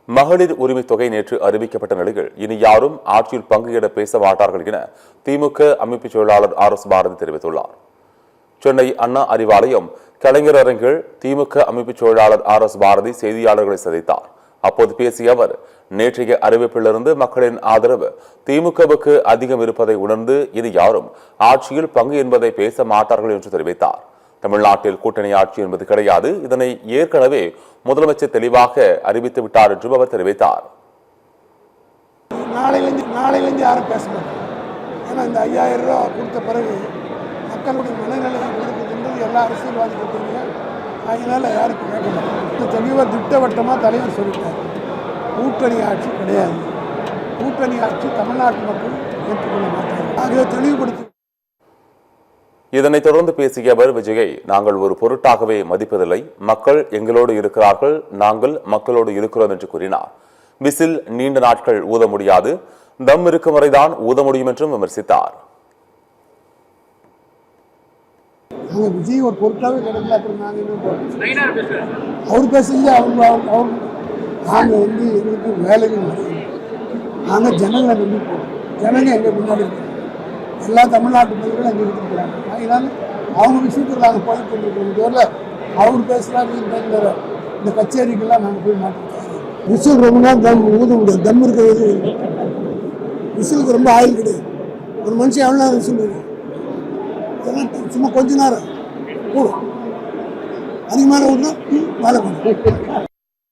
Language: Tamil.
மகளிர் உரிமை தொகை நேற்று அறிவிக்கப்பட்ட நிலையில் இனி யாரும் ஆட்சியில் பங்குயிட பேச மாட்டார்கள் என திமுக அமைப்பு செயலாளர் RS பாரதி தெரிவித்துள்ளார். சென்னை அண்ணா அறிவாலயம் கலைஞர் அரங்கில் திமுக அமைப்பு செயலாளர் RS பாரதி செய்தியாளர்களை சந்தித்தார். அப்போது பேசிய அவர், நேற்றைய அறிவிப்பிலிருந்து மக்களின் ஆதரவு திமுகவுக்கு அதிகம் இருப்பதை உணர்ந்து இனி யாரும் ஆட்சியில் பங்கு என்பதை பேச மாட்டார்கள் என்று தெரிவித்தார். தமிழ்நாட்டில் கூட்டணி ஆட்சி என்பது கிடையாது, இதனை ஏற்கனவே முதலமைச்சர் தெளிவாக அறிவித்து விட்டார் என்றும் அவர் தெரிவித்தார். நாளையிலிருந்து யாரும் பேச மாட்டாங்க. ஏன்னா இந்த 5000 ரூபா கொடுத்த பிறகு மக்களுடைய மனநிலை கொடுக்குதுன்றது எல்லா அரசியல்வாதிகளும் தெரியும். அதனால யாருக்கும் கேட்க மாட்டாங்க. தெளிவாக திட்டவட்டமாக தலைவர் சொல்லிட்டார், கூட்டணி ஆட்சி கிடையாது, கூட்டணி ஆட்சி தமிழ்நாட்டு மக்கள் ஏற்றுக்கொள்ள மாட்டார்கள். ஆகவே தெளிவுபடுத்தி இதனைத் தொடர்ந்து பேசிய அவர், விஜயை நாங்கள் ஒரு பொருட்டாகவே மதிப்பதில்லை, மக்கள் எங்களோடு இருக்கிறார்கள், நாங்கள் மக்களோடு இருக்கிறோம் என்று கூறினார். விசில் நீண்ட நாட்கள் ஊத முடியாது, தம் இருக்கும் வரைதான் ஊத முடியும் என்றும் விமர்சித்தார். விஜய் ஒரு பொருட்டாவே கிடைக்கல, அவர் பேசுறது நாங்கள் எங்களுக்கு வேலைகள் நாங்கள் ஜனங்களை நம்பி போகிறோம், ஜனங்க எங்க முன்னாடி இருக்கிறோம், எல்லா தமிழ்நாட்டு மக்களும் அங்கே இருக்கிறாங்க. அதனால அவங்க விஷயத்தில் நாங்கள் போய் கொண்டிருக்கிறோம். தவிர அவர் பேசுகிறாரு இந்த கச்சேரிக்கெல்லாம் நாங்கள் போய் மாட்டோம். விசில் ரொம்ப நேரம் தம் ஊத முடியாது, தம் இருக்கிறது விசிலுக்கு ரொம்ப ஆயில் கிடையாது. ஒரு மனுஷன் எவ்வளோ நேரம் விசில் வரும், இதெல்லாம் சும்மா கொஞ்ச நேரம் கூடும், அதிகமான ஊர்னா வேலை பண்ணும்.